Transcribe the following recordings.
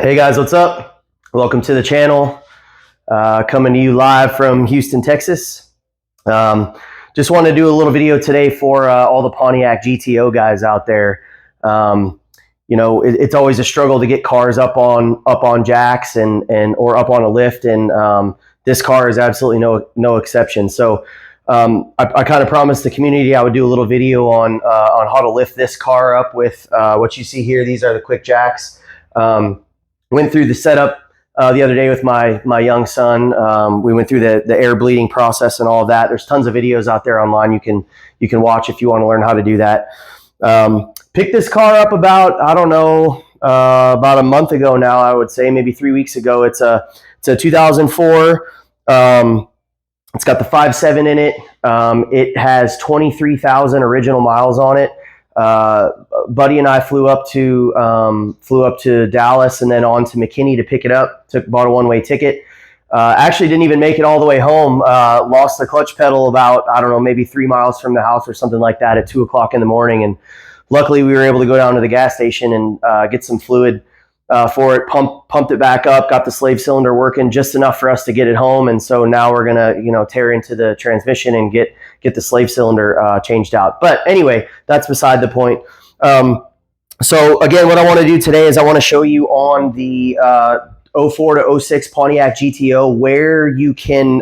Hey guys, what's up? Welcome to the channel. Coming to you live from Houston, Texas. Just want to do a little video today for all the Pontiac GTO guys out there. You know, it's always a struggle to get cars up on jacks or up on a lift, and this car is absolutely no exception. So I kind of promised the community I would do a little video on how to lift this car up with what you see here. These are the Quickjacks. Went through the setup the other day with my young son. We went through the air bleeding process and all of that. There's tons of videos out there online you can watch if you want to learn how to do that. Picked this car up about, I don't know, about a month ago now, I would say, maybe 3 weeks ago. It's a 2004. It's got the 5.7 in it. It has 23,000 original miles on it. Buddy and I flew up to Dallas and then on to McKinney to pick it up. Bought a one-way ticket. Actually didn't even make it all the way home. Lost the clutch pedal about, I don't know, maybe 3 miles from the house or something like that at 2 o'clock in the morning. And luckily we were able to go down to the gas station and get some fluid for it. Pumped it back up. Got the slave cylinder working just enough for us to get it home. And so now we're gonna tear into the transmission and get the slave cylinder changed out. But anyway, that's beside the point. So again, what I want to do today is I want to show you on the 04 to 06 Pontiac GTO where you can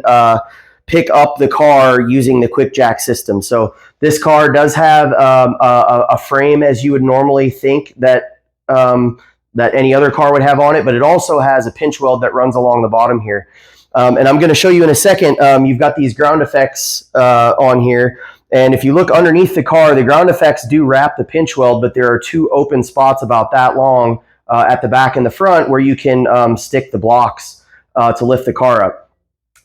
pick up the car using the Quickjack system. So this car does have a frame as you would normally think that any other car would have on it, but it also has a pinch weld that runs along the bottom here. And I'm going to show you in a second, you've got these ground effects on here. And if you look underneath the car, the ground effects do wrap the pinch weld, but there are two open spots about that long at the back and the front where you can stick the blocks to lift the car up.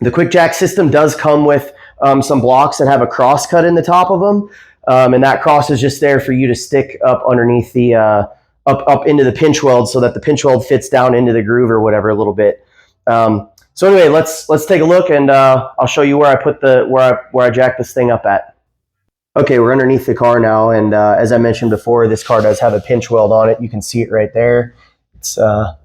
The Quickjack system does come with some blocks that have a cross cut in the top of them. And that cross is just there for you to stick up underneath the, up into the pinch weld so that the pinch weld fits down into the groove or whatever a little bit. So anyway, let's take a look and I'll show you where I put where I jack this thing up at. Okay, we're underneath the car now, and as I mentioned before, this car does have a pinch weld on it. You can see it right there. It's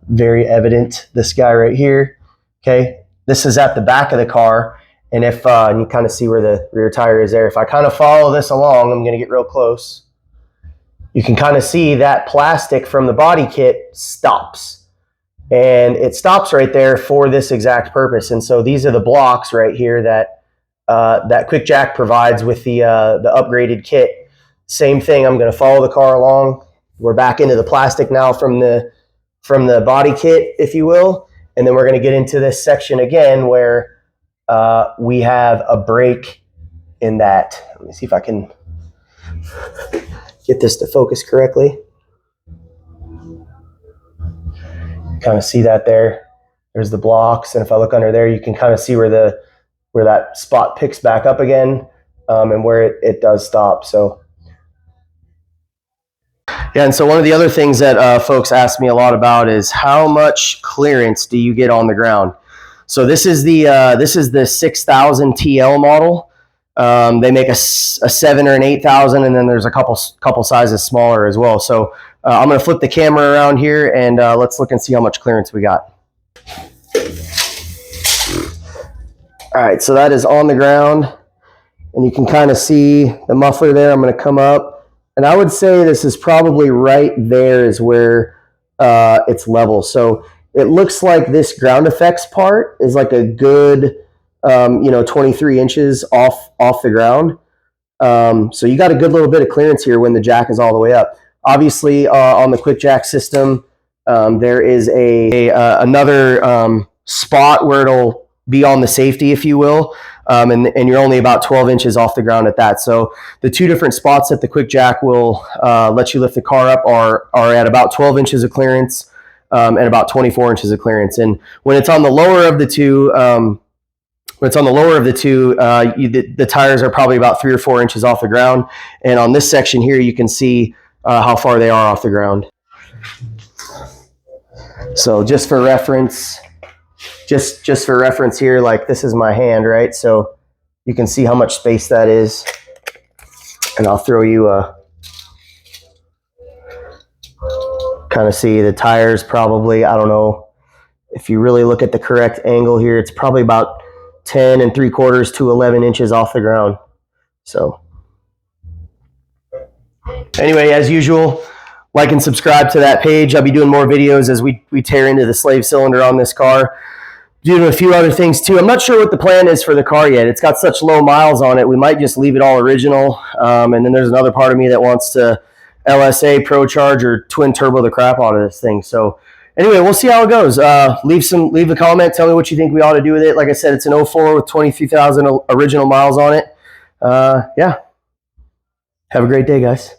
very evident, this guy right here. Okay, this is at the back of the car, and if and you kind of see where the rear tire is there. If I kind of follow this along, I'm going to get real close. You can kind of see that plastic from the body kit stops. And it stops right there for this exact purpose. And so these are the blocks right here that that Quickjack provides with the upgraded kit. Same thing. I'm going to follow the car along. We're back into the plastic now from the body kit, if you will, and then we're going to get into this section again where we have a brake in that. Let me see if I can get this to focus correctly. Kind of see that there. There's the blocks, and if I look under there, you can kind of see where that spot picks back up again, and where it does stop. So yeah, and so one of the other things that folks ask me a lot about is how much clearance do you get on the ground. So this is the 6000 TL model. They make a 7 or an 8000, and then there's a couple sizes smaller as well. So I'm going to flip the camera around here and let's look and see how much clearance we got. All right, so that is on the ground, and you can kind of see the muffler there. I'm going to come up, and I would say this is probably right there is where it's level. So it looks like this ground effects part is like a good 23 inches off the ground. So you got a good little bit of clearance here when the jack is all the way up. Obviously, on the Quickjack system, there is another spot where it'll be on the safety, if you will, and you're only about 12 inches off the ground at that. So the two different spots that the Quickjack will let you lift the car up are at about 12 inches of clearance and about 24 inches of clearance. And when it's on the lower of the two, the tires are probably about 3 or 4 inches off the ground. And on this section here, you can see how far they are off the ground. So just for reference, here, like this is my hand, right? So you can see how much space that is. And I'll throw you kind kind of see the tires probably, I don't know, if you really look at the correct angle here, it's probably about 10 3/4 to 11 inches off the ground. So anyway, as usual, like and subscribe to that page. I'll be doing more videos as we tear into the slave cylinder on this car. Doing a few other things too. I'm not sure what the plan is for the car yet. It's got such low miles on it. We might just leave it all original. And then there's another part of me that wants to LSA, Pro Charge, or twin turbo the crap out of this thing. So anyway, we'll see how it goes. Leave a comment. Tell me what you think we ought to do with it. Like I said, it's an 04 with 23,000 original miles on it. Yeah. Have a great day, guys.